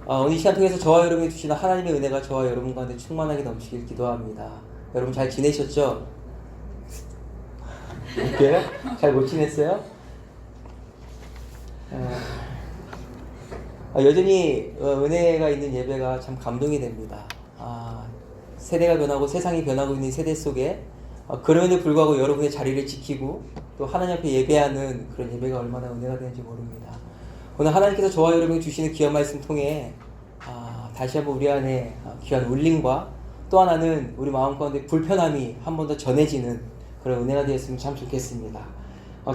오늘 이 시간 통해서 저와 여러분이 주시는 하나님의 은혜가 저와 여러분 가운데 충만하게 넘치길 기도합니다. 여러분 잘 지내셨죠? 어때요? 잘 못 지냈어요? 여전히 은혜가 있는 예배가 참 감동이 됩니다. 세대가 변하고 세상이 변하고 있는 세대 속에 그럼에도 불구하고 여러분의 자리를 지키고 또 하나님 앞에 예배하는 그런 예배가 얼마나 은혜가 되는지 모릅니다. 오늘 하나님께서 저와 여러분이 주시는 귀한 말씀 통해 다시 한번 우리 안에 귀한 울림과 또 하나는 우리 마음 가운데 불편함이 한 번 더 전해지는 그런 은혜가 되었으면 참 좋겠습니다.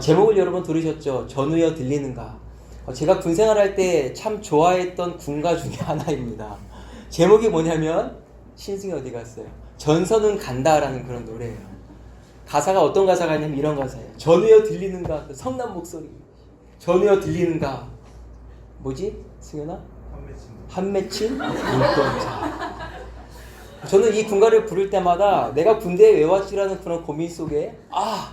제목을 여러분 들으셨죠? 전우여 들리는가? 제가 군생활할 때 참 좋아했던 군가 중에 하나입니다. 제목이 뭐냐면 신승이 어디 갔어요? 전선은 간다라는 그런 노래예요. 가사가 어떤 가사가 있냐면 이런 가사예요. 전우여 들리는가? 성난 목소리. 전우여 들리는가? 뭐지? 승현아? 한맺힌 눈동자. 저는 이 군가를 부를 때마다 내가 군대에 왜 왔지라는 그런 고민 속에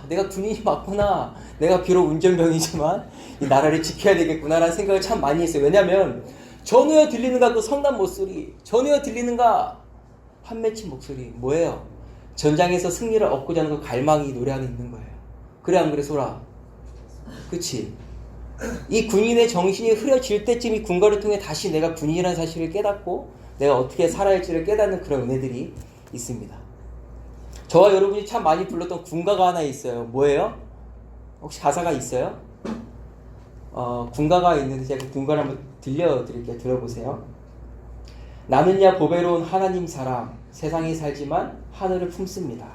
내가 군인이 맞구나. 내가 비록 운전병이지만 이 나라를 지켜야 되겠구나라는 생각을 참 많이 했어요. 왜냐하면 전우여 들리는가 그 성난 목소리, 전우여 들리는가 한맺힌 목소리 뭐예요? 전장에서 승리를 얻고자 하는 그 갈망이 노래 안에 있는 거예요. 그래 안 그래 소라? 그치? 이 군인의 정신이 흐려질 때쯤 이 군가를 통해 다시 내가 군인이라는 사실을 깨닫고 내가 어떻게 살아야 할지를 깨닫는 그런 은혜들이 있습니다. 저와 여러분이 참 많이 불렀던 군가가 하나 있어요. 뭐예요? 혹시 가사가 있어요? 군가가 있는데 제가 그 군가를 한번 들려드릴게요. 들어보세요. 나는야 보배로운 하나님 사람, 세상에 살지만 하늘을 품습니다.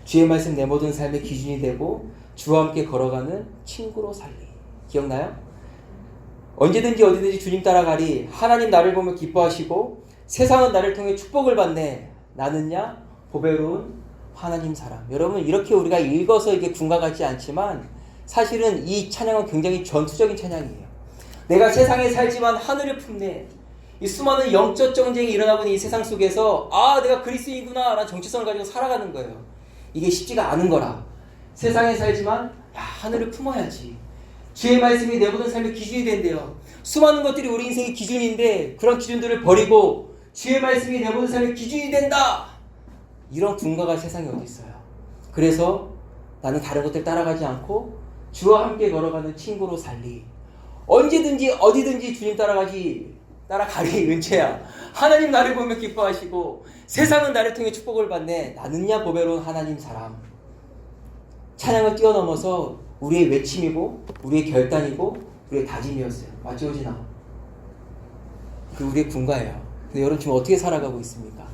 주의 말씀 내 모든 삶의 기준이 되고 주와 함께 걸어가는 친구로 살리. 기억나요? 언제든지 어디든지 주님 따라가리. 하나님 나를 보며 기뻐하시고 세상은 나를 통해 축복을 받네. 나는야 보배로운 하나님 사람. 여러분 이렇게 우리가 읽어서 이게 군가 같지 않지만 사실은 이 찬양은 굉장히 전투적인 찬양이에요. 내가 세상에 살지만 하늘을 품네. 이 수많은 영적 정쟁이 일어나고 있는 이 세상 속에서 내가 그리스도인이구나 라는 정체성을 가지고 살아가는 거예요. 이게 쉽지가 않은 거라. 세상에 살지만 하늘을 품어야지. 주의 말씀이 내 모든 삶의 기준이 된대요. 수많은 것들이 우리 인생의 기준인데 그런 기준들을 버리고 주의 말씀이 내 모든 삶의 기준이 된다. 이런 군가가 세상에 어디 있어요. 그래서 나는 다른 것들 따라가지 않고 주와 함께 걸어가는 친구로 살리. 언제든지 어디든지 주님 따라가리 은채야. 하나님 나를 보며 기뻐하시고 세상은 나를 통해 축복을 받네. 나는야 보배로운 하나님 사람. 찬양을 뛰어넘어서 우리의 외침이고 우리의 결단이고 우리의 다짐이었어요. 맞죠, 오진아? 그 우리의 군가예요. 근데 여러분 지금 어떻게 살아가고 있습니까?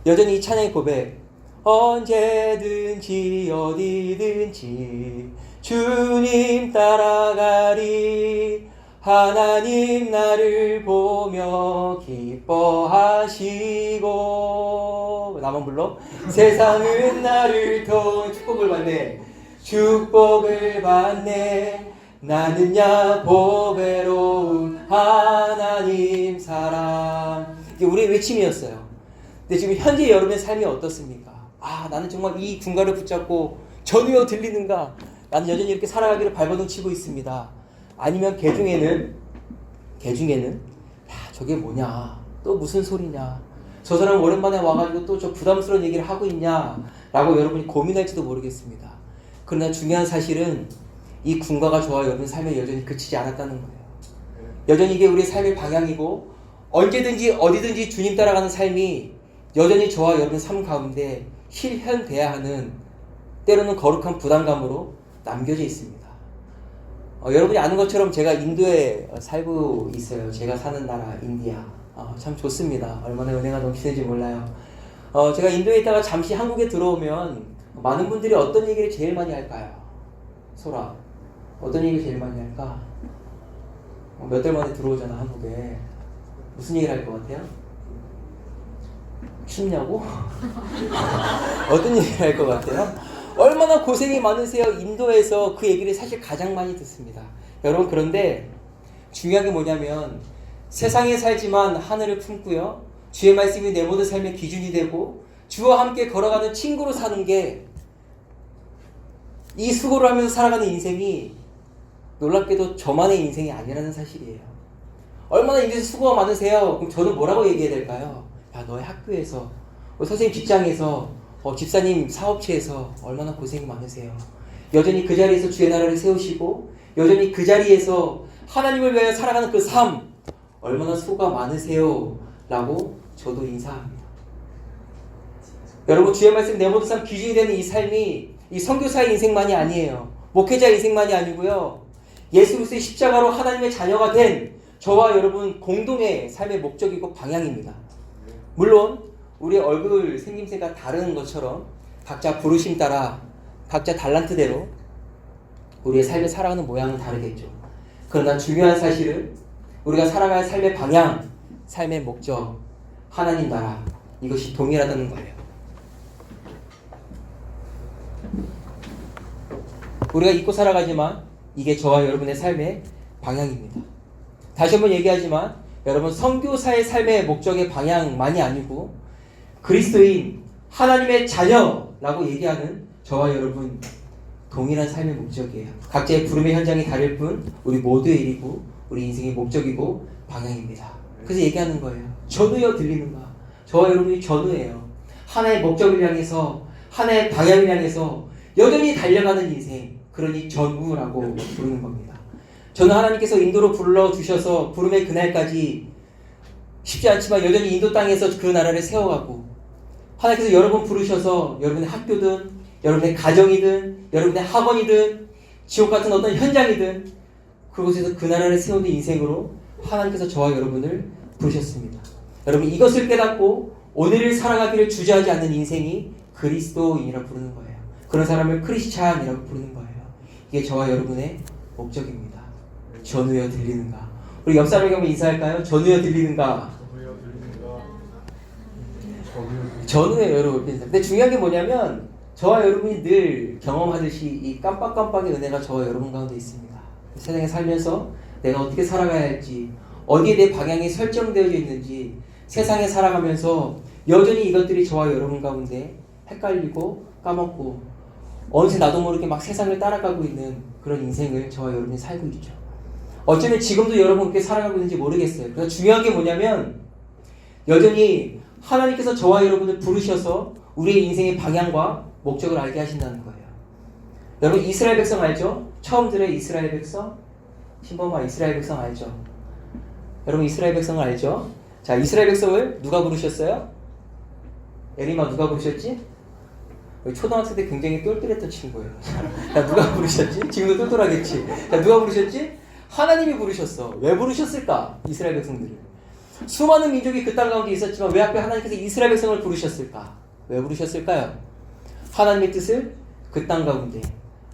여전히 이 찬양의 고백, 언제든지 어디든지 주님 따라가리. 하나님 나를 보며 기뻐하시고 나만 불러? 세상은 나를 통해 축복을 받네. 축복을 받네. 나는야 보배로운 하나님 사람. 이게 우리의 외침이었어요. 근데 지금 현재 여러분의 삶이 어떻습니까? 나는 정말 이 군가를 붙잡고 전우여 들리는가? 나는 여전히 이렇게 살아가기를 발버둥 치고 있습니다. 아니면 개 중에는 저게 뭐냐? 또 무슨 소리냐? 저 사람 오랜만에 와가지고 또 저 부담스러운 얘기를 하고 있냐? 라고 여러분이 고민할지도 모르겠습니다. 그러나 중요한 사실은 이 군가가 저와 여러분 삶에 여전히 그치지 않았다는 거예요. 여전히 이게 우리의 삶의 방향이고 언제든지 어디든지 주님 따라가는 삶이 여전히 저와 여러분 삶 가운데 실현돼야 하는 때로는 거룩한 부담감으로 남겨져 있습니다. 여러분이 아는 것처럼 제가 인도에 살고 있어요. 제가 사는 나라 인디아. 참 좋습니다. 얼마나 은혜가 넘치는지 몰라요. 제가 인도에 있다가 잠시 한국에 들어오면 많은 분들이 어떤 얘기를 제일 많이 할까요? 소라, 어떤 얘기를 제일 많이 할까? 몇 달 만에 들어오잖아, 한국에. 무슨 얘기를 할 것 같아요? 춥냐고? 어떤 얘기를 할 것 같아요? 얼마나 고생이 많으세요? 인도에서 그 얘기를 사실 가장 많이 듣습니다. 여러분, 그런데 중요한 게 뭐냐면 세상에 살지만 하늘을 품고요. 주의 말씀이 내 모든 삶의 기준이 되고 주와 함께 걸어가는 친구로 사는 게 이 수고를 하면서 살아가는 인생이 놀랍게도 저만의 인생이 아니라는 사실이에요. 얼마나 인생에서 수고가 많으세요? 그럼 저는 뭐라고 얘기해야 될까요? 야, 너의 학교에서, 선생님 직장에서, 집사님 사업체에서 얼마나 고생이 많으세요. 여전히 그 자리에서 주의 나라를 세우시고 여전히 그 자리에서 하나님을 위하여 살아가는 그 삶 얼마나 수고가 많으세요 라고 저도 인사합니다. 여러분, 주의 말씀 내 모든 삶 기준이 되는 이 삶이 이 선교사의 인생만이 아니에요. 목회자의 인생만이 아니고요. 예수 그리스도의 십자가로 하나님의 자녀가 된 저와 여러분 공동의 삶의 목적이고 방향입니다. 물론 우리의 얼굴 생김새가 다른 것처럼 각자 부르심 따라 각자 달란트대로 우리의 삶을 살아가는 모양은 다르겠죠. 그러나 중요한 사실은 우리가 살아갈 삶의 방향, 삶의 목적, 하나님 나라, 이것이 동일하다는 거예요. 우리가 잊고 살아가지만 이게 저와 여러분의 삶의 방향입니다. 다시 한번 얘기하지만 여러분, 선교사의 삶의 목적의 방향만이 아니고 그리스도인 하나님의 자녀라고 얘기하는 저와 여러분 동일한 삶의 목적이에요. 각자의 부름의 현장이 다를 뿐 우리 모두의 일이고 우리 인생의 목적이고 방향입니다. 그래서 얘기하는 거예요. 전우여 들리는가? 저와 여러분이 전우예요. 하나의 목적을 향해서, 하나의 방향을 향해서 여전히 달려가는 인생, 그러니 전우라고 부르는 겁니다. 저는 하나님께서 인도로 불러주셔서 부름의 그날까지 쉽지 않지만 여전히 인도 땅에서 그 나라를 세워가고, 하나님께서 여러분 부르셔서 여러분의 학교든 여러분의 가정이든 여러분의 학원이든 지옥 같은 어떤 현장이든 그곳에서 그 나라를 세우는 인생으로 하나님께서 저와 여러분을 부르셨습니다. 여러분, 이것을 깨닫고 오늘을 살아가기를 주저하지 않는 인생이 그리스도인이라고 부르는 거예요. 그런 사람을 크리스찬이라고 부르는 거예요. 이게 저와 여러분의 목적입니다. 전우여 들리는가? 우리 옆 사람에게 한번 인사할까요? 전우여 들리는가? 전우여 여러분. 근데 중요한 게 뭐냐면 저와 여러분이 늘 경험하듯이 이 깜빡깜빡의 은혜가 저와 여러분 가운데 있습니다. 세상에 살면서 내가 어떻게 살아가야 할지, 어디에 내 방향이 설정되어져 있는지 세상에 살아가면서 여전히 이것들이 저와 여러분 가운데 헷갈리고 까먹고 어느새 나도 모르게 막 세상을 따라가고 있는 그런 인생을 저와 여러분이 살고 있죠. 어쩌면 지금도 여러분 그렇게 살아가고 있는지 모르겠어요. 그래서 중요한 게 뭐냐면 여전히 하나님께서 저와 여러분을 부르셔서 우리의 인생의 방향과 목적을 알게 하신다는 거예요. 여러분, 이스라엘 백성 알죠? 처음 들어요, 이스라엘 백성? 신범아, 이스라엘 백성 알죠? 여러분, 이스라엘 백성을 알죠? 자, 이스라엘 백성을 누가 부르셨어요? 에리마, 누가 부르셨지? 초등학생 때 굉장히 똘똘했던 친구예요. 자, 누가 부르셨지? 지금도 똘똘하겠지? 자, 누가 부르셨지? 하나님이 부르셨어. 왜 부르셨을까? 이스라엘 백성들을. 수많은 민족이 그 땅 가운데 있었지만 왜 하필 하나님께서 이스라엘 백성을 부르셨을까? 왜 부르셨을까요? 하나님의 뜻을 그 땅 가운데,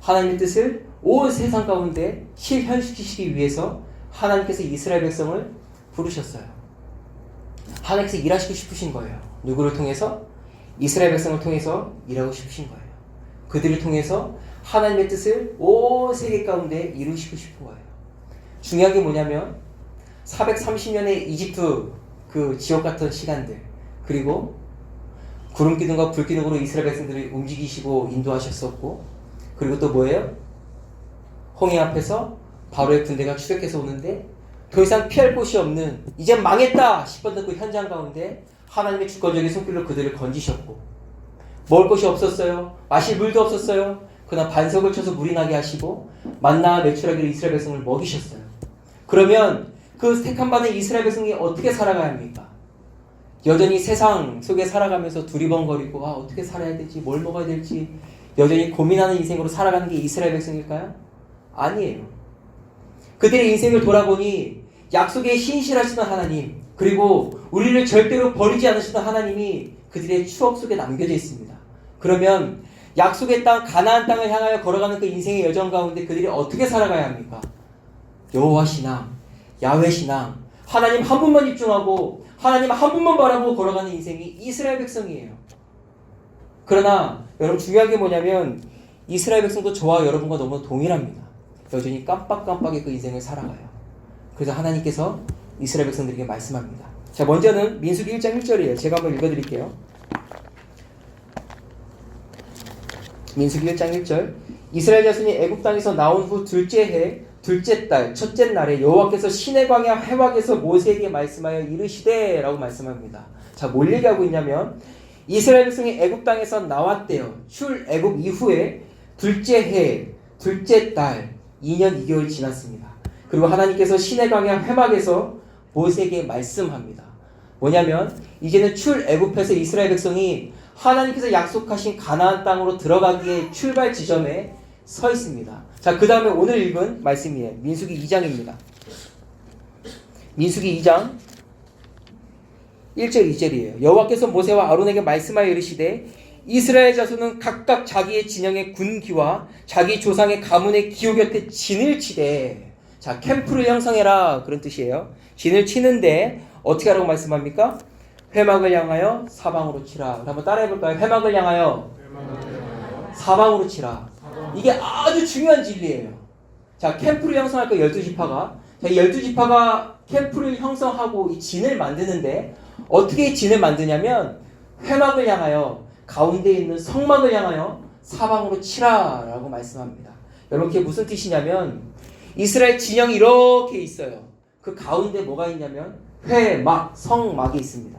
하나님의 뜻을 온 세상 가운데 실현시키시기 위해서 하나님께서 이스라엘 백성을 부르셨어요. 하나님께서 일하시고 싶으신 거예요. 누구를 통해서? 이스라엘 백성을 통해서 일하고 싶으신 거예요. 그들을 통해서 하나님의 뜻을 온 세계 가운데 이루시고 싶은 거예요. 중요한 게 뭐냐면 430년의 이집트 그 지옥 같은 시간들, 그리고 구름 기둥과 불 기둥으로 이스라엘 백성들을 움직이시고 인도하셨었고, 그리고 또 뭐예요? 홍해 앞에서 바로의 군대가 추격해서 오는데 더 이상 피할 곳이 없는, 이제 망했다 싶었던 그 현장 가운데 하나님의 주권적인 손길로 그들을 건지셨고, 먹을 것이 없었어요. 마실 물도 없었어요. 그러나 반석을 쳐서 물이 나게 하시고 만나와 메추라기로 이스라엘 백성을 먹이셨어요. 그러면 그 택함 받은 이스라엘 백성이 어떻게 살아가야 합니까? 여전히 세상 속에 살아가면서 두리번거리고 어떻게 살아야 될지, 뭘 먹어야 될지 여전히 고민하는 인생으로 살아가는 게 이스라엘 백성일까요? 아니에요. 그들의 인생을 돌아보니 약속에 신실하시던 하나님, 그리고 우리를 절대로 버리지 않으시던 하나님이 그들의 추억 속에 남겨져 있습니다. 그러면 약속의 땅, 가나안 땅을 향하여 걸어가는 그 인생의 여정 가운데 그들이 어떻게 살아가야 합니까? 여호와 신앙, 야훼 신앙, 하나님 한 분만 집중하고 하나님 한 분만 바라보고 걸어가는 인생이 이스라엘 백성이에요. 그러나 여러분, 중요한 게 뭐냐면 이스라엘 백성도 저와 여러분과 너무 동일합니다. 여전히 깜빡깜빡의 그 인생을 살아가요. 그래서 하나님께서 이스라엘 백성들에게 말씀합니다. 자, 먼저는 민수기 1장 1절이에요. 제가 한번 읽어드릴게요. 민수기 1장 1절. 이스라엘 자손이 애굽 땅에서 나온 후 둘째 해 둘째 달 첫째 날에 여호와께서 시내 광야 해막에서 모세에게 말씀하여 이르시되 라고 말씀합니다. 자, 뭘 얘기하고 있냐면 이스라엘 백성이 애굽 땅에서 나왔대요. 출애굽 이후에 둘째 해 둘째 달 2년 2개월 지났습니다. 그리고 하나님께서 시내 광야 해막에서 모세에게 말씀합니다. 뭐냐면 이제는 출애굽해서 이스라엘 백성이 하나님께서 약속하신 가나안 땅으로 들어가기에 출발 지점에 서 있습니다. 자, 그 다음에 오늘 읽은 말씀이에요. 민수기 2장입니다. 민수기 2장 1절 2절이에요. 여호와께서 모세와 아론에게 말씀하여 이르시되 이스라엘 자손은 각각 자기의 진영의 군기와 자기 조상의 가문의 기호 곁에 진을 치되, 자, 캠프를 형성해라 그런 뜻이에요. 진을 치는데 어떻게 하라고 말씀합니까? 회막을 향하여 사방으로 치라. 한번 따라해볼까요? 회막을 향하여 사방으로 치라. 이게 아주 중요한 진리예요. 자, 캠프를 형성할 거 12지파가, 자, 12지파가 캠프를 형성하고 이 진을 만드는데 어떻게 진을 만드냐면 회막을 향하여, 가운데 있는 성막을 향하여 사방으로 치라 라고 말씀합니다. 여러분, 그게 무슨 뜻이냐면 이스라엘 진영이 이렇게 있어요. 그 가운데 뭐가 있냐면 회막, 성막이 있습니다.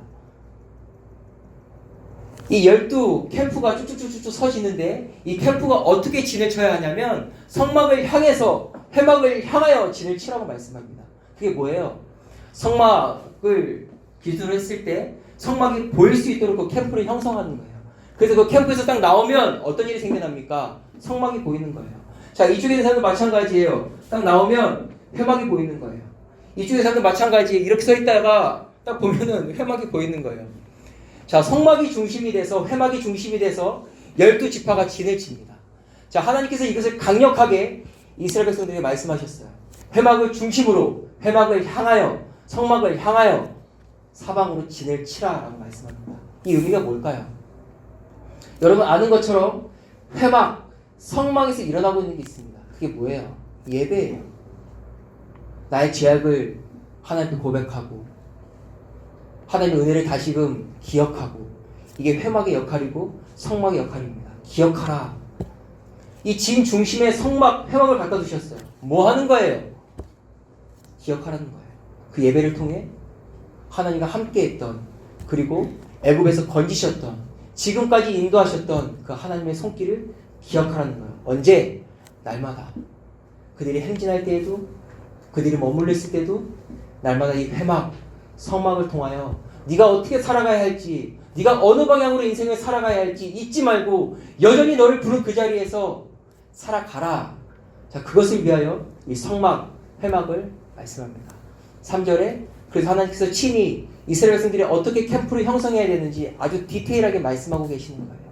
이 12 캠프가 쭉쭉쭉쭉 서지는데 이 캠프가 어떻게 진을 쳐야 하냐면 성막을 향해서, 회막을 향하여 진을 치라고 말씀합니다. 그게 뭐예요? 성막을 기술을 했을 때 성막이 보일 수 있도록 그 캠프를 형성하는 거예요. 그래서 그 캠프에서 딱 나오면 어떤 일이 생겨납니까? 성막이 보이는 거예요. 자, 이쪽에 있는 사람도 마찬가지예요. 딱 나오면 회막이 보이는 거예요. 이쪽에 사람도 마찬가지예요. 이렇게 서 있다가 딱 보면은 회막이 보이는 거예요. 자, 성막이 중심이 돼서, 회막이 중심이 돼서 12지파가 진을 칩니다. 자, 하나님께서 이것을 강력하게 이스라엘 백성들에게 말씀하셨어요. 회막을 중심으로, 회막을 향하여, 성막을 향하여 사방으로 진을 치라라고 말씀합니다. 이 의미가 뭘까요? 여러분 아는 것처럼 회막, 성막에서 일어나고 있는 게 있습니다. 그게 뭐예요? 예배예요. 나의 죄악을 하나님께 고백하고 하나님의 은혜를 다시금 기억하고, 이게 회막의 역할이고 성막의 역할입니다. 기억하라. 이 진 중심에 성막, 회막을 갖다 두셨어요. 뭐 하는 거예요? 기억하라는 거예요. 그 예배를 통해 하나님과 함께했던, 그리고 애굽에서 건지셨던, 지금까지 인도하셨던 그 하나님의 손길을 기억하라는 거예요. 언제? 날마다. 그들이 행진할 때에도, 그들이 머물러 있을 때도 날마다 이 회막, 성막을 통하여 네가 어떻게 살아가야 할지, 네가 어느 방향으로 인생을 살아가야 할지 잊지 말고 여전히 너를 부른 그 자리에서 살아가라. 자, 그것을 위하여 이 성막, 회막을 말씀합니다. 3절에 그래서 하나님께서 친히 이스라엘 백성들이 어떻게 캠프를 형성해야 되는지 아주 디테일하게 말씀하고 계시는 거예요.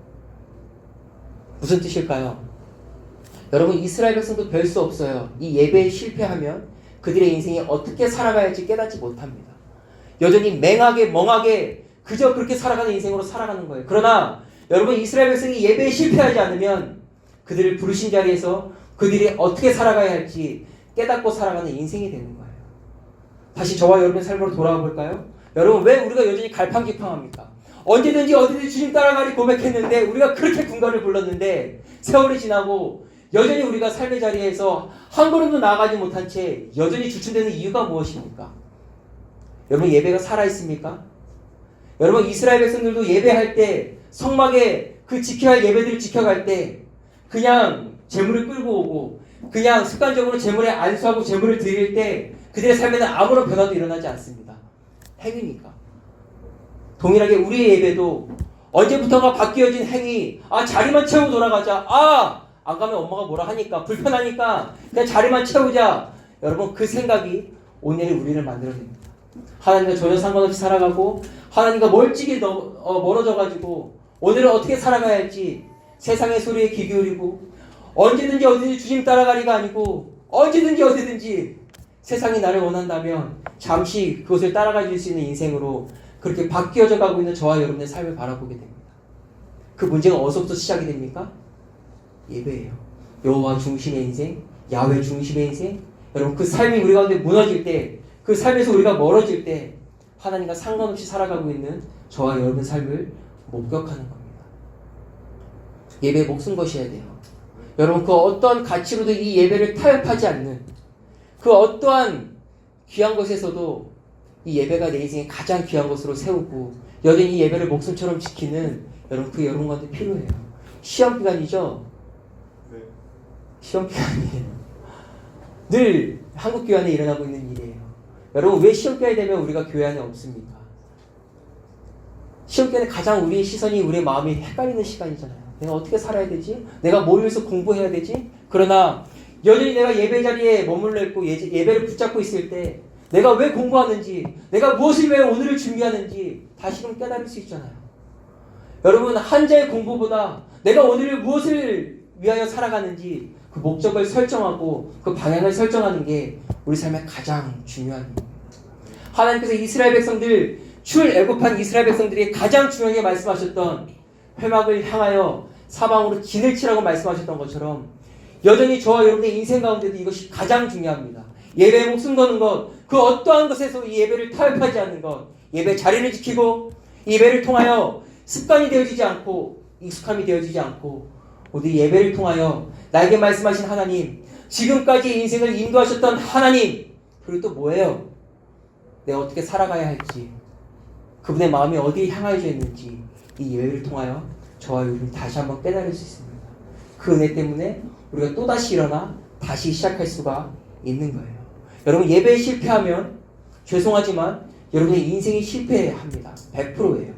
무슨 뜻일까요? 여러분, 이스라엘 백성도 별 수 없어요. 이 예배에 실패하면 그들의 인생이 어떻게 살아가야 할지 깨닫지 못합니다. 여전히 맹하게, 멍하게 그저 그렇게 살아가는 인생으로 살아가는 거예요. 그러나 여러분, 이스라엘 백성이 예배에 실패하지 않으면 그들을 부르신 자리에서 그들이 어떻게 살아가야 할지 깨닫고 살아가는 인생이 되는 거예요. 다시 저와 여러분의 삶으로 돌아와 볼까요? 여러분, 왜 우리가 여전히 갈팡질팡합니까? 언제든지 어디든지 주님 따라가리 고백했는데, 우리가 그렇게 군가를 불렀는데 세월이 지나고 여전히 우리가 삶의 자리에서 한 걸음도 나아가지 못한 채 여전히 주춤되는 이유가 무엇입니까? 여러분, 예배가 살아있습니까? 여러분, 이스라엘 백성들도 예배할 때, 성막에 그 지켜야 할 예배들을 지켜갈 때 그냥 제물을 끌고 오고 그냥 습관적으로 제물에 안수하고 제물을 드릴 때 그들의 삶에는 아무런 변화도 일어나지 않습니다. 행위니까. 동일하게 우리의 예배도 언제부턴가 바뀌어진 행위, 자리만 채우고 돌아가자, 안 가면 엄마가 뭐라 하니까, 불편하니까 그냥 자리만 채우자. 여러분, 그 생각이 오늘의 우리를 만들어냅니다. 하나님과 전혀 상관없이 살아가고 하나님과 멀찍이 멀어져가지고 오늘은 어떻게 살아가야 할지 세상의 소리에 귀 기울이고 언제든지 어디든지 주님 따라가리가 아니고 언제든지 어디든지 세상이 나를 원한다면 잠시 그것을 따라가 줄 수 있는 인생으로 그렇게 바뀌어져 가고 있는 저와 여러분의 삶을 바라보게 됩니다. 그 문제가 어디서부터 시작이 됩니까? 예배예요. 여호와 중심의 인생, 야훼 중심의 인생. 여러분, 그 삶이 우리 가운데 무너질 때, 그 삶에서 우리가 멀어질 때 하나님과 상관없이 살아가고 있는 저와 여러분의 삶을 목격하는 겁니다. 예배에 목숨 거셔야 돼요. 여러분, 그 어떤 가치로도 이 예배를 타협하지 않는, 그 어떠한 귀한 것에서도 이 예배가 내 인생의 가장 귀한 것으로 세우고 여전히 이 예배를 목숨처럼 지키는 여러분, 그 여러분한테 필요해요. 시험 기간이죠? 네. 시험 기간이에요. 늘 한국 교회 안에 일어나고 있는 일이에요. 여러분, 왜 시험 기간이 되면 우리가 교회 안에 없습니까? 시험 기간에 가장 우리의 시선이, 우리의 마음이 헷갈리는 시간이잖아요. 내가 어떻게 살아야 되지? 내가 뭘 위해서 공부해야 되지? 그러나 여전히 내가 예배 자리에 머물러 있고 예배를 붙잡고 있을 때 내가 왜 공부하는지, 내가 무엇을 위해 오늘을 준비하는지 다시금 깨달을 수 있잖아요. 여러분, 한자의 공부보다 내가 오늘을 무엇을 위하여 살아가는지 그 목적을 설정하고 그 방향을 설정하는 게 우리 삶의 가장 중요한 일입니다. 하나님께서 이스라엘 백성들, 출애굽한 이스라엘 백성들이 가장 중요하게 말씀하셨던 회막을 향하여 사방으로 진을 치라고 말씀하셨던 것처럼 여전히 저와 여러분의 인생 가운데도 이것이 가장 중요합니다. 예배에 목숨 거는 것, 그 어떠한 것에서 이 예배를 타협하지 않는 것, 예배 자리를 지키고 예배를 통하여 습관이 되어지지 않고 익숙함이 되어지지 않고 모두 예배를 통하여 나에게 말씀하신 하나님, 지금까지 인생을 인도하셨던 하나님, 그리고 또 뭐예요? 내가 어떻게 살아가야 할지, 그분의 마음이 어디에 향하여져 있는지 이 예배를 통하여 저와 여러분이 다시 한번 깨달을 수 있습니다. 그 은혜 때문에 우리가 또다시 일어나 다시 시작할 수가 있는 거예요. 여러분, 예배에 실패하면 죄송하지만 여러분의 인생이 실패합니다. 100%예요.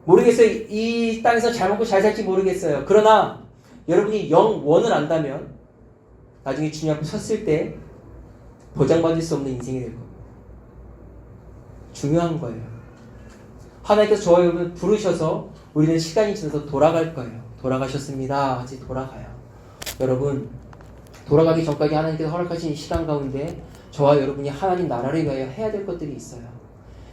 모르겠어요. 이 땅에서 잘 먹고 잘 살지 모르겠어요. 그러나 여러분이 영원을 안다면 나중에 주님 앞에 섰을 때 보장받을 수 없는 인생이 될 겁니다. 중요한 거예요. 하나님께서 저와 여러분을 부르셔서 우리는 시간이 지나서 돌아갈 거예요. 돌아가셨습니다. 아직 돌아가요. 여러분, 돌아가기 전까지 하나님께서 허락하신 이 시간 가운데 저와 여러분이 하나님 나라를 위하여 해야 될 것들이 있어요.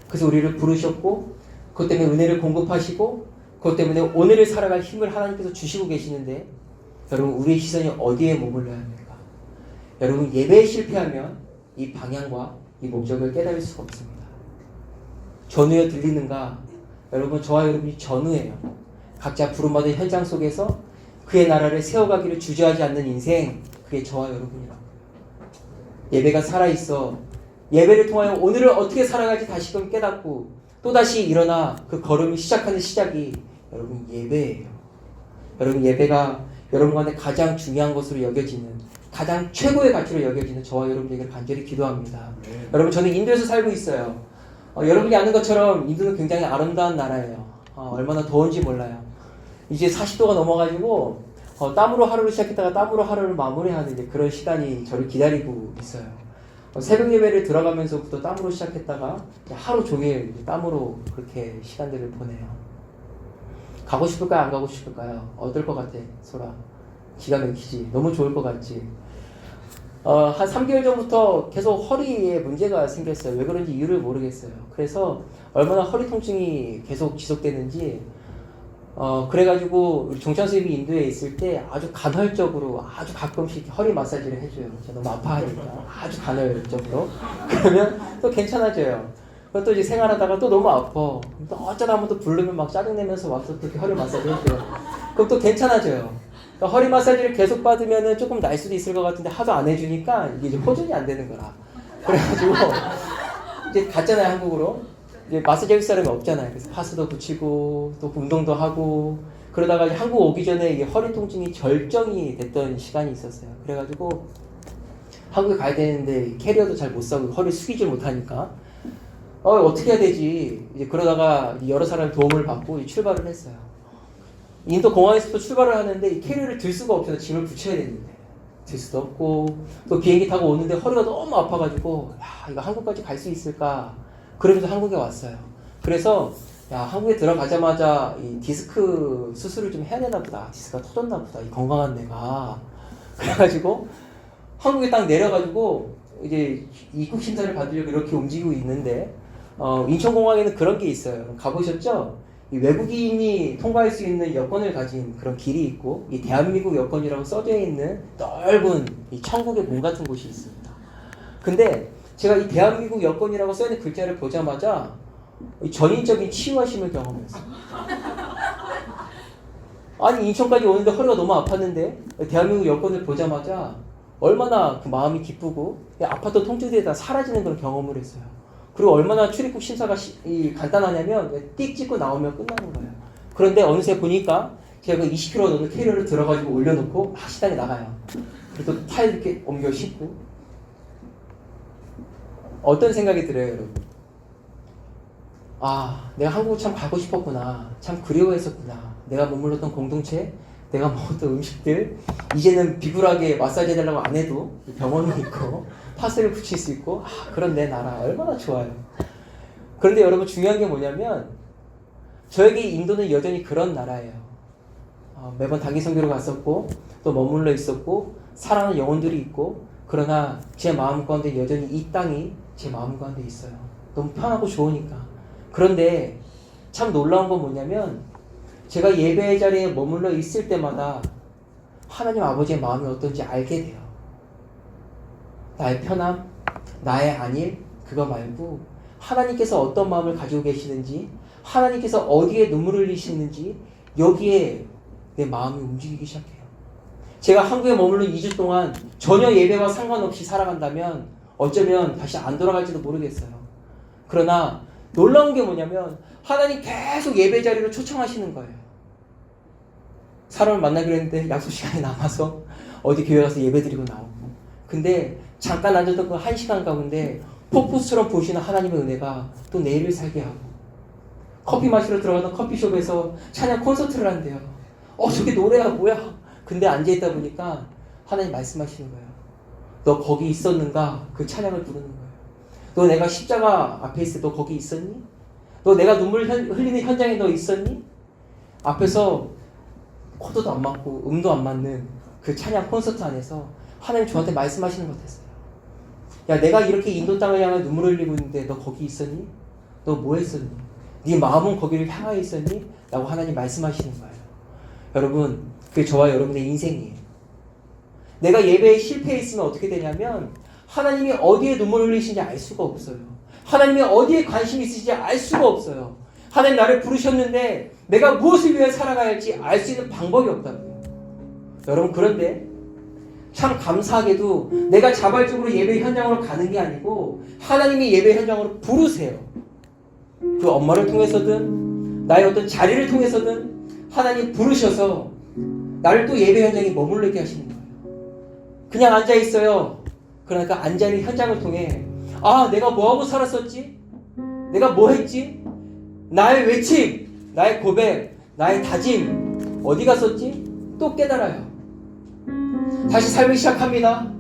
그래서 우리를 부르셨고 그것 때문에 은혜를 공급하시고 그것 때문에 오늘을 살아갈 힘을 하나님께서 주시고 계시는데 여러분, 우리의 시선이 어디에 머물러야 합니까? 여러분, 예배에 실패하면 이 방향과 이 목적을 깨달을 수가 없습니다. 전우여 들리는가? 여러분, 저와 여러분이 전우예요. 각자 부름받은 현장 속에서 그의 나라를 세워가기를 주저하지 않는 인생, 그게 저와 여러분이라고. 예배가 살아있어 예배를 통하여 오늘을 어떻게 살아갈지 다시금 깨닫고 또다시 일어나 그 걸음을 시작하는 시작이 여러분 예배예요. 여러분, 예배가 여러분 가운데 가장 중요한 것으로 여겨지는, 가장 최고의 가치로 여겨지는 저와 여러분에게 간절히 기도합니다. 여러분, 저는 인도에서 살고 있어요. 여러분이 아는 것처럼 인도는 굉장히 아름다운 나라예요. 얼마나 더운지 몰라요. 이제 40도가 넘어가지고 땀으로 하루를 시작했다가 땀으로 하루를 마무리하는 이제 그런 시간이 저를 기다리고 있어요. 새벽 예배를 들어가면서부터 땀으로 시작했다가 하루 종일 땀으로 그렇게 시간들을 보내요. 가고 싶을까요? 안 가고 싶을까요? 어떨 것 같아, 소라? 기가 막히지? 너무 좋을 것 같지? 한 3개월 전부터 계속 허리에 문제가 생겼어요. 왜 그런지 이유를 모르겠어요. 그래서 얼마나 허리 통증이 계속 지속되는지 그래가지고 우리 종찬 선생님이 인도에 있을 때 아주 간헐적으로 아주 가끔씩 허리 마사지를 해줘요. 제가 너무 아파하니까 아주 간헐적으로. 그러면 또 괜찮아져요. 그럼 또 이제 생활하다가 또 너무 아파. 또 어쩌다 한번 또 부르면 막 짜증내면서 와서 또 허리 마사지 해줘요. 그럼 또 괜찮아져요. 그러니까 허리 마사지를 계속 받으면은 조금 날 수도 있을 것 같은데 하도 안 해주니까 이게 이제 호전이 안 되는 거라. 그래가지고 이제 갔잖아요, 한국으로. 이제 마사지 할 사람이 없잖아요. 그래서 파스도 붙이고 또 운동도 하고 그러다가 이제 한국 오기 전에 이게 허리 통증이 절정이 됐던 시간이 있었어요. 그래가지고 한국에 가야 되는데 캐리어도 잘 못 사고 허리 숙이질 못하니까 어떻게 해야 되지? 이제 그러다가 여러 사람의 도움을 받고 출발을 했어요. 인도 공항에서도 출발을 하는데 이 캐리어를 들 수가 없어서 짐을 붙여야 되는데 들 수도 없고 또 비행기 타고 오는데 허리가 너무 아파가지고 야, 이거 한국까지 갈 수 있을까? 그러면서 한국에 왔어요. 그래서 야, 한국에 들어가자마자 이 디스크 수술을 좀 해야 되나 보다. 디스크가 터졌나 보다. 이 건강한 내가. 그래가지고 한국에 딱 내려가지고 이제 입국 심사를 받으려고 이렇게 움직이고 있는데 인천공항에는 그런 게 있어요. 가보셨죠? 이 외국인이 통과할 수 있는 여권을 가진 그런 길이 있고 이 대한민국 여권이라고 써져 있는 넓은 이 천국의 문 같은 곳이 있습니다. 근데 제가 이 대한민국 여권이라고 써있는 글자를 보자마자 전인적인 치유하심을 경험했어요. 아니, 인천까지 오는데 허리가 너무 아팠는데 대한민국 여권을 보자마자 얼마나 그 마음이 기쁘고 아파트 통증들이 다 사라지는 그런 경험을 했어요. 그리고 얼마나 출입국 심사가 간단하냐면 띡 찍고 나오면 끝나는 거예요. 그런데 어느새 보니까 제가 그 20kg 넘는 캐리어를 들어가지고 올려놓고 막 시장에 나가요. 그래서 타일 이렇게 옮겨 싣고. 어떤 생각이 들어요, 여러분? 아, 내가 한국을 참 가고 싶었구나. 참 그리워했었구나. 내가 머물렀던 공동체, 내가 먹었던 음식들, 이제는 비굴하게 마사지 해달라고 안 해도 병원이 있고 파스를 붙일 수 있고, 아, 그런 내 나라 얼마나 좋아요. 그런데 여러분 중요한 게 뭐냐면 저에게 인도는 여전히 그런 나라예요. 매번 단기 선교로 갔었고 또 머물러 있었고 사랑하는 영혼들이 있고, 그러나 제 마음 가운데 여전히 이 땅이 제 마음 가운데 있어요. 너무 편하고 좋으니까. 그런데 참 놀라운 건 뭐냐면 제가 예배의 자리에 머물러 있을 때마다 하나님 아버지의 마음이 어떤지 알게 돼요. 나의 편함, 나의 안일, 그거 말고 하나님께서 어떤 마음을 가지고 계시는지, 하나님께서 어디에 눈물을 흘리시는지 여기에 내 마음이 움직이기 시작해요. 제가 한국에 머물러 2주 동안 전혀 예배와 상관없이 살아간다면 어쩌면 다시 안 돌아갈지도 모르겠어요. 그러나 놀라운 게 뭐냐면 하나님 계속 예배 자리로 초청하시는 거예요. 사람을 만나기로 했는데 약속 시간이 남아서 어디 교회 가서 예배 드리고 나오고, 근데 잠깐 앉았던 그 1시간 가운데 폭포수처럼 보시는 하나님의 은혜가 또 내일을 살게 하고, 커피 마시러 들어가던 커피숍에서 찬양 콘서트를 한대요. 저게 노래야 뭐야. 근데 앉아있다 보니까 하나님 말씀하시는 거예요. 너 거기 있었는가? 그 찬양을 부르는 거예요. 너 내가 십자가 앞에 있을 때 너 거기 있었니? 너 내가 눈물 흘리는 현장에 너 있었니? 앞에서 코드도 안 맞고 음도 안 맞는 그 찬양 콘서트 안에서 하나님 저한테 말씀하시는 것 같았어요. 야, 내가 이렇게 인도 땅을 향해 눈물을 흘리고 있는데 너 거기 있었니? 너 뭐 했었니? 네 마음은 거기를 향하여 있었니? 라고 하나님 말씀하시는 거예요. 여러분, 그게 저와 여러분의 인생이에요. 내가 예배에 실패했으면 어떻게 되냐면 하나님이 어디에 눈물을 흘리시는지 알 수가 없어요. 하나님이 어디에 관심이 있으신지 알 수가 없어요. 하나님 나를 부르셨는데 내가 무엇을 위해 살아가야 할지 알 수 있는 방법이 없다고요. 여러분, 그런데 참 감사하게도 내가 자발적으로 예배 현장으로 가는 게 아니고 하나님이 예배 현장으로 부르세요. 그 엄마를 통해서든 나의 어떤 자리를 통해서든 하나님 부르셔서 나를 또 예배 현장에 머물르게 하시는 거예요. 그냥 앉아있어요. 그러니까 앉아있는 현장을 통해 내가 뭐하고 살았었지? 내가 뭐 했지? 나의 외침, 나의 고백, 나의 다짐 어디 갔었지? 또 깨달아요. 다시 삶을 시작합니다.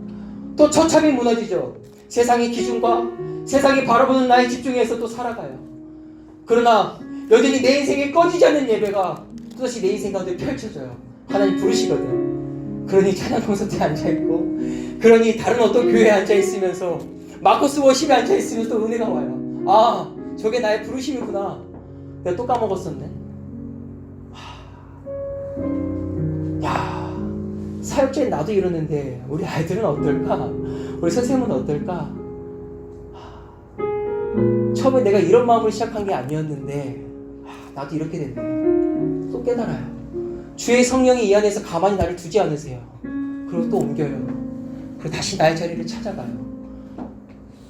또 처참히 무너지죠. 세상의 기준과 세상이 바라보는 나의 집중에서 또 살아가요. 그러나 여전히 내 인생에 꺼지지 않는 예배가 또다시 내 인생 가운데 펼쳐져요. 하나님 부르시거든. 그러니 찬양 콘서트에 앉아있고, 그러니 다른 어떤 교회에 앉아있으면서 마커스 워십에 앉아있으면 또 은혜가 와요. 저게 나의 부르심이구나. 내가 또 까먹었었네. 야, 사역자인 나도 이러는데 우리 아이들은 어떨까? 우리 선생님은 어떨까? 처음에 내가 이런 마음으로 시작한 게 아니었는데 나도 이렇게 됐네. 또 깨달아요. 주의 성령이 이 안에서 가만히 나를 두지 않으세요. 그리고 또 옮겨요. 그리고 다시 나의 자리를 찾아가요.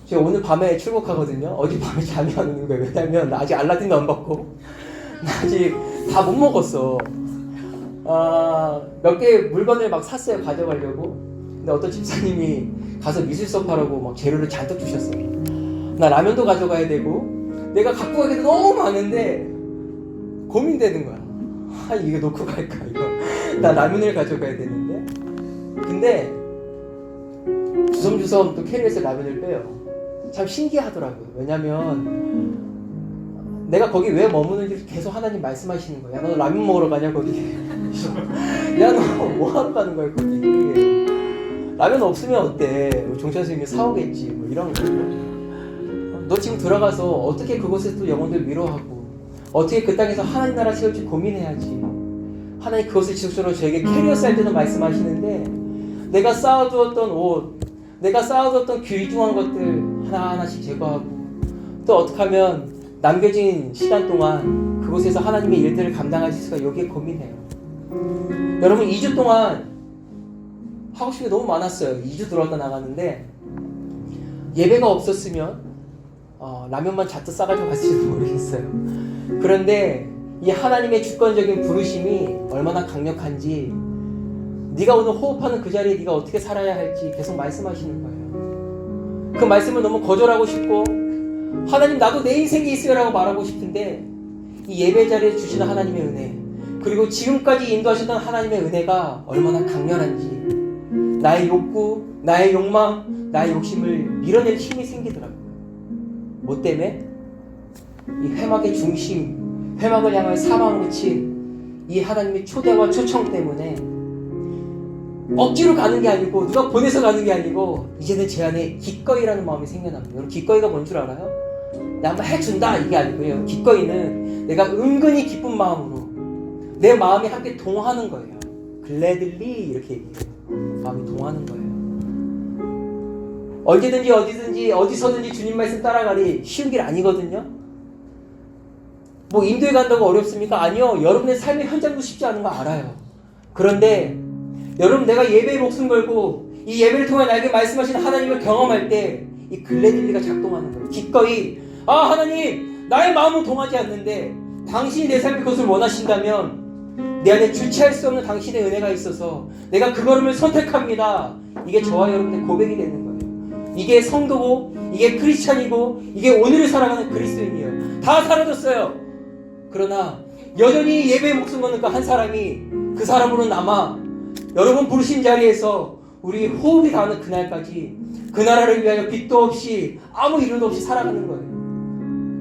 제가 오늘 밤에 출국하거든요. 어제 밤에 잠이 안 오는 거예요. 왜냐면 나 아직 알라딘도 안 받고 나 아직 다 못 먹었어. 몇 개 물건을 막 샀어요. 가져가려고. 근데 어떤 집사님이 가서 미술 수업하라고 막 재료를 잔뜩 주셨어요. 나 라면도 가져가야 되고 내가 갖고 가기도 너무 많은데 고민되는 거야. 이거 놓고 갈까 이거. 나 라면을 가져가야 되는데. 근데 주섬주섬 또 캐리어에서 라면을 빼요. 참 신기하더라고요. 왜냐면 내가 거기 왜 머무는지 계속 하나님 말씀하시는 거야. 야, 너 라면 먹으러 가냐 거기. 야, 너 뭐하러 가는 거야 거기. 라면 없으면 어때? 종찬 선생님이 사오겠지 뭐 이런 거. 너 지금 들어가서 어떻게 그곳에서 또 영혼들 위로하고 어떻게 그 땅에서 하나님 나라 세울지 고민해야지. 하나님 그것을 지속적으로 저에게 캐리어 쌀 때도 말씀하시는데 내가 쌓아두었던 옷, 내가 쌓아두었던 귀중한 것들 하나하나씩 제거하고 또 어떻게 하면 남겨진 시간 동안 그곳에서 하나님의 일들을 감당하실 수가 여기에 고민해요. 여러분 2주 동안 하고 싶은 게 너무 많았어요. 2주 들어왔다 나갔는데 예배가 없었으면 라면만 잔뜩 싸가지고 갔을지도 모르겠어요. 그런데 이 하나님의 주권적인 부르심이 얼마나 강력한지, 네가 오늘 호흡하는 그 자리에 네가 어떻게 살아야 할지 계속 말씀하시는 거예요. 그 말씀을 너무 거절하고 싶고, 하나님 나도 내 인생이 있어요라고 말하고 싶은데, 이 예배 자리에 주시는 하나님의 은혜, 그리고 지금까지 인도하셨던 하나님의 은혜가 얼마나 강렬한지, 나의 욕구, 나의 욕망, 나의 욕심을 밀어낼 힘이 생기더라고요. 뭐 때문에? 이 회막의 중심, 회막을 향하여 사방으로 친 이 하나님의 초대와 초청 때문에 억지로 가는 게 아니고, 누가 보내서 가는 게 아니고, 이제는 제 안에 기꺼이라는 마음이 생겨납니다. 여러분, 기꺼이가 뭔 줄 알아요? 내가 한번 해준다 이게 아니고요. 기꺼이는 내가 은근히 기쁜 마음으로 내 마음이 함께 동하는 거예요. gladly 이렇게 얘기해요. 마음이 동하는 거예요. 언제든지 어디든지 어디서든지 주님 말씀 따라가리 쉬운 길 아니거든요. 뭐 인도에 간다고 어렵습니까? 아니요. 여러분의 삶의 현장도 쉽지 않은 거 알아요. 그런데 여러분, 내가 예배에 목숨 걸고 이 예배를 통해 나에게 말씀하신 하나님을 경험할 때 이 글래딜리가 작동하는 거예요. 기꺼이 하나님, 나의 마음은 동하지 않는데 당신이 내 삶의 것을 원하신다면 내 안에 주체할 수 없는 당신의 은혜가 있어서 내가 그 걸음을 선택합니다. 이게 저와 여러분의 고백이 되는 거예요. 이게 성도고, 이게 크리스찬이고, 이게 오늘을 살아가는 그리스도인이에요. 다 사라졌어요. 그러나 여전히 예배에 목숨 거는 그 한 사람이 그 사람으로 남아 여러분 부르신 자리에서 우리 호흡이 닿는 그날까지 그 나라를 위하여 빚도 없이 아무 이유도 없이 살아가는 거예요.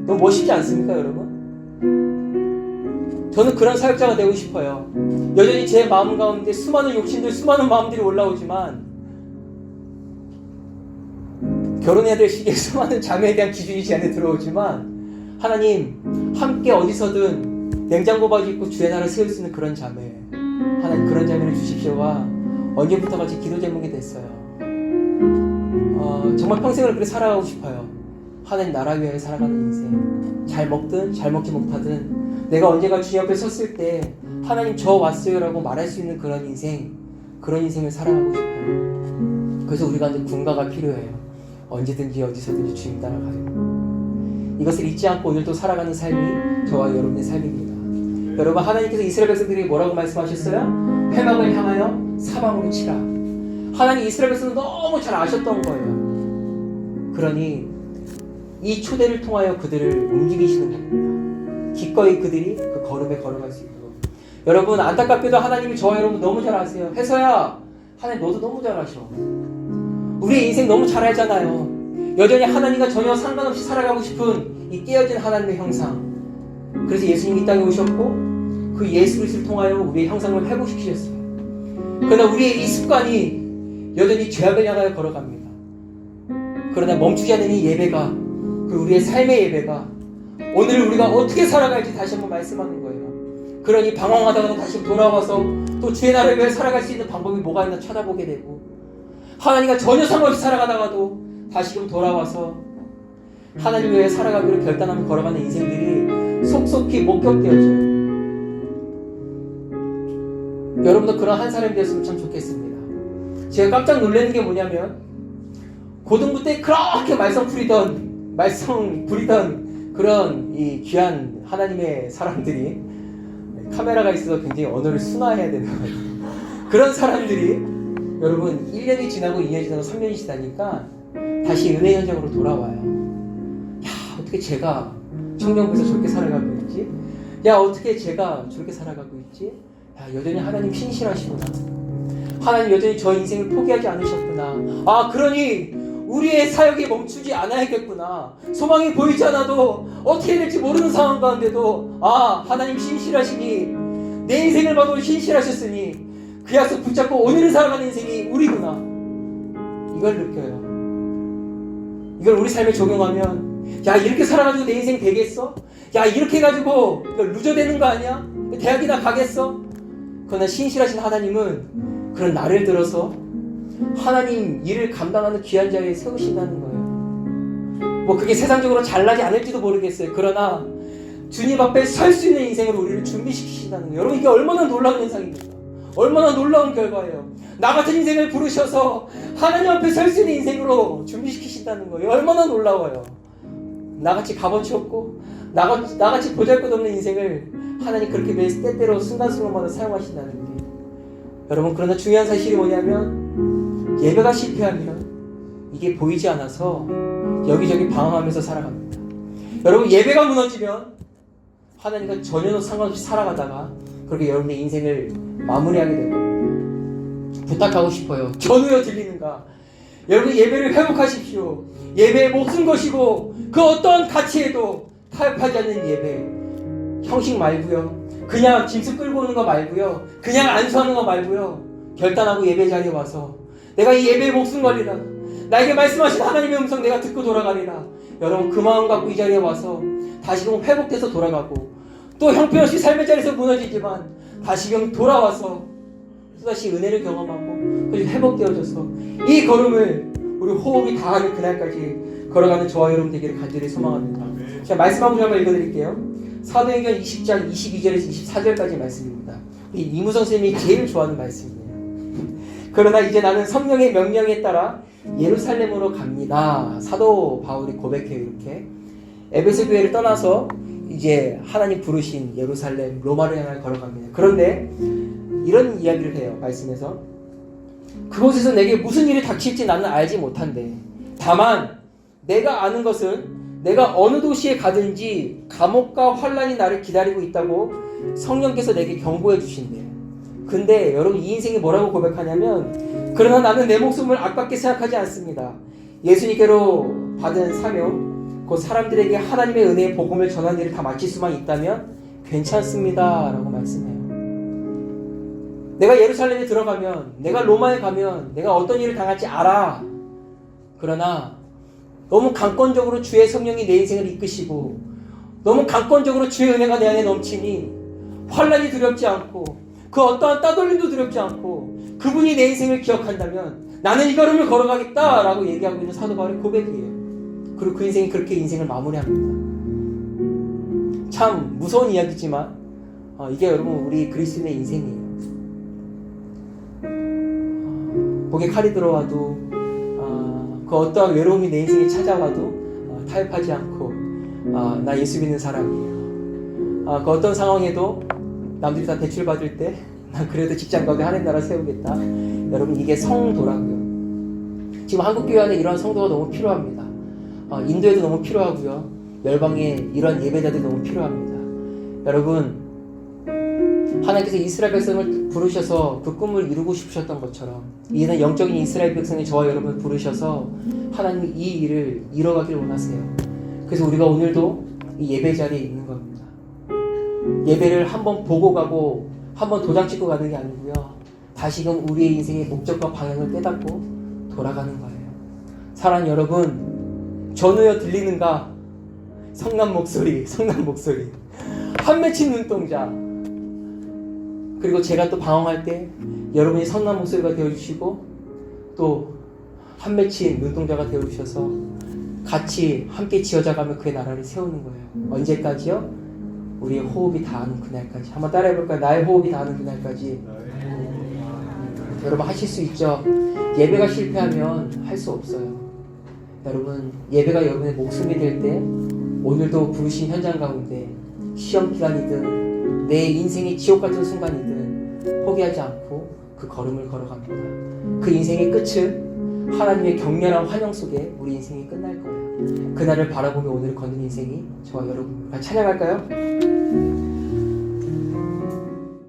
너무 멋있지 않습니까, 여러분? 저는 그런 사역자가 되고 싶어요. 여전히 제 마음 가운데 수많은 욕심들, 수많은 마음들이 올라오지만, 결혼해야 될 시기에 수많은 자매에 대한 기준이 제 안에 들어오지만, 하나님, 함께 어디서든 냉장고 바지 입고 주의 나라를 세울 수 있는 그런 자매, 하나님 그런 자매를 주십시오가 언제부터 같이 기도 제목이 됐어요. 정말 평생을 그렇게 살아가고 싶어요. 하나님 나라 위하여 살아가는 인생. 잘 먹든 잘 먹지 못하든 내가 언제가 주님 앞에 섰을 때 하나님 저 왔어요 라고 말할 수 있는 그런 인생, 그런 인생을 살아가고 싶어요. 그래서 우리가 이제 군가가 필요해요. 언제든지 어디서든지 주님 따라가요. 이것을 잊지 않고 오늘도 살아가는 삶이 저와 여러분의 삶입니다. 여러분, 하나님께서 이스라엘 백성들에게 뭐라고 말씀하셨어요? 회막을 향하여 사방으로 치라. 하나님 이스라엘 백성은 너무 잘 아셨던 거예요. 그러니 이 초대를 통하여 그들을 움직이시는 겁니다. 기꺼이 그들이 그 걸음에 걸어갈 수 있도록. 여러분, 안타깝게도 하나님이 저와 여러분 너무 잘 아세요. 해서야 하나님 너도 너무 잘 아셔. 우리의 인생 너무 잘 알잖아요. 여전히 하나님과 전혀 상관없이 살아가고 싶은 이 깨어진 하나님의 형상. 그래서 예수님이 이 땅에 오셨고 그 예수 그리스도를 통하여 우리의 형상을 회복시키셨어요. 그러나 우리의 이 습관이 여전히 죄악을 향하여 걸어갑니다. 그러나 멈추지 않는 이 예배가, 그 우리의 삶의 예배가 오늘 우리가 어떻게 살아갈지 다시 한번 말씀하는 거예요. 그러니 방황하다가도 다시 돌아와서 또 주의 나라를 위해 살아갈 수 있는 방법이 뭐가 있나 찾아보게 되고, 하나님과 전혀 상관없이 살아가다가도 다시금 돌아와서 하나님을 위해 살아가기로 결단하며 걸어가는 인생들이 속속히 목격되어져요. 여러분도 그런 한 사람이 되었으면 참 좋겠습니다. 제가 깜짝 놀라는 게 뭐냐면, 고등부 때 그렇게 말썽 부리던 그런 이 귀한 하나님의 사람들이, 카메라가 있어서 굉장히 언어를 순화해야 되는 거예요. 그런 사람들이 여러분 1년이 지나고 2년이 지나고 3년이 지나니까 다시 은혜 현장으로 돌아와요. 야, 어떻게 제가 청년부에서 저렇게 살아가고 있지? 야, 어떻게 제가 저렇게 살아가고 있지? 야, 여전히 하나님 신실하시구나. 하나님 여전히 저 인생을 포기하지 않으셨구나. 그러니 우리의 사역이 멈추지 않아야겠구나. 소망이 보이지 않아도 어떻게 해야 될지 모르는 상황 가운데도 하나님 신실하시니, 내 인생을 봐도 신실하셨으니 그 약속 붙잡고 오늘을 살아가는 인생이 우리구나. 이걸 느껴요. 이걸 우리 삶에 적용하면, 야, 이렇게 살아가지고 내 인생 되겠어? 야, 이렇게 해가지고 이거 루저 되는 거 아니야? 대학이나 가겠어? 그러나 신실하신 하나님은 그런 나를 들어서 하나님 일을 감당하는 귀한 자리에 세우신다는 거예요. 뭐 그게 세상적으로 잘나지 않을지도 모르겠어요. 그러나 주님 앞에 설 수 있는 인생을 우리를 준비시키신다는 거예요. 여러분, 이게 얼마나 놀라운 현상입니까? 얼마나 놀라운 결과예요. 나 같은 인생을 부르셔서 하나님 앞에 설 수 있는 인생으로 준비시키신다는 거예요. 얼마나 놀라워요. 나같이 값어치 없고 나같이 보잘것없는 인생을 하나님 그렇게 매 때때로 순간순간마다 사용하신다는 게, 여러분, 그러나 중요한 사실이 뭐냐면 예배가 실패하면 이게 보이지 않아서 여기저기 방황하면서 살아갑니다. 여러분, 예배가 무너지면 하나님과 전혀 상관없이 살아가다가 그렇게 여러분의 인생을 마무리하게 될 겁니다. 부탁하고 싶어요. 전우여 들리는가? 여러분, 예배를 회복하십시오. 예배의 목숨 것이고 그 어떤 가치에도 타협하지 않는 예배. 형식 말고요, 그냥 짐승 끌고 오는 거 말고요, 그냥 안수하는 거 말고요, 결단하고 예배 자리에 와서 내가 이 예배의 목숨 걸리라, 나에게 말씀하신 하나님의 음성 내가 듣고 돌아가리라. 여러분, 그 마음 갖고 이 자리에 와서 다시금 회복돼서 돌아가고, 또 형편없이 삶의 자리에서 무너지지만 다시금 돌아와서 또다시 은혜를 경험하고 그리고 회복되어져서 이 걸음을 우리 호흡이 다하는 그날까지 걸어가는 저와 여러분 되기를 간절히 소망합니다. 제가 말씀 한 구절 한번 읽어드릴게요. 사도행전 20장 22절에서 24절까지 말씀입니다. 이무성 선생님이 제일 좋아하는 말씀이에요. 그러나 이제 나는 성령의 명령에 따라 예루살렘으로 갑니다. 사도 바울이 고백해요. 이렇게 에베소 교회를 떠나서 이제 하나님 부르신 예루살렘 로마를 향해 걸어갑니다. 그런데 이런 이야기를 해요. 말씀에서 그곳에서 내게 무슨 일이 닥칠지 나는 알지 못한대. 다만 내가 아는 것은 내가 어느 도시에 가든지 감옥과 환란이 나를 기다리고 있다고 성령께서 내게 경고해 주신대. 근데 여러분, 이 인생이 뭐라고 고백하냐면, 그러나 나는 내 목숨을 아깝게 생각하지 않습니다. 예수님께로 받은 사명, 곧 사람들에게 하나님의 은혜의 복음을 전하는 일을 다 마칠 수만 있다면 괜찮습니다 라고 말씀해요. 내가 예루살렘에 들어가면, 내가 로마에 가면 내가 어떤 일을 당할지 알아. 그러나 너무 강권적으로 주의 성령이 내 인생을 이끄시고 너무 강권적으로 주의 은혜가 내 안에 넘치니 환란이 두렵지 않고 그 어떠한 따돌림도 두렵지 않고 그분이 내 인생을 기억한다면 나는 이 걸음을 걸어가겠다라고 얘기하고 있는 사도 바울의 고백이에요. 그리고 그 인생이 그렇게 인생을 마무리합니다. 참 무서운 이야기지만 이게 여러분 우리 그리스도인의 인생이에요. 목에 칼이 들어와도 그 어떠한 외로움이 내 인생에 찾아와도 타협하지 않고 나 예수 믿는 사람이에요. 그 어떤 상황에도 남들이 다 대출 받을 때 난 그래도 직장 가게 하는 나라 세우겠다. 여러분, 이게 성도라고요. 지금 한국교회 안에 이런 성도가 너무 필요합니다. 인도에도 너무 필요하고요, 열방에 이런 예배자들이 너무 필요합니다. 여러분, 하나님께서 이스라엘 백성을 부르셔서 그 꿈을 이루고 싶으셨던 것처럼 이는 영적인 이스라엘 백성이 저와 여러분을 부르셔서 하나님이 이 일을 이뤄가길 원하세요. 그래서 우리가 오늘도 이 예배 자리에 있는 겁니다. 예배를 한번 보고 가고 한번 도장 찍고 가는 게 아니고요, 다시금 우리의 인생의 목적과 방향을 깨닫고 돌아가는 거예요. 사랑하는 여러분, 전우여 들리는가? 성난 목소리, 성난 목소리, 한 맺힌 눈동자. 그리고 제가 또 방황할 때 여러분이 성난 목소리가 되어주시고 또 한 맺힌 눈동자가 되어주셔서 같이 함께 지어져가며 그의 나라를 세우는 거예요. 언제까지요? 우리의 호흡이 닿는 그날까지. 한번 따라해볼까요? 나의 호흡이 닿는 그날까지. 여러분, 하실 수 있죠? 예배가 실패하면 할 수 없어요. 여러분, 예배가 여러분의 목숨이 될 때 오늘도 부르신 현장 가운데 시험 기간이든 내 인생이 지옥 같은 순간이든 포기하지 않고 그 걸음을 걸어갑니다. 그 인생의 끝은 하나님의 격렬한 환영 속에 우리 인생이 끝날 거예요. 그날을 바라보며 오늘을 걷는 인생이 저와 여러분, 찬양할까요?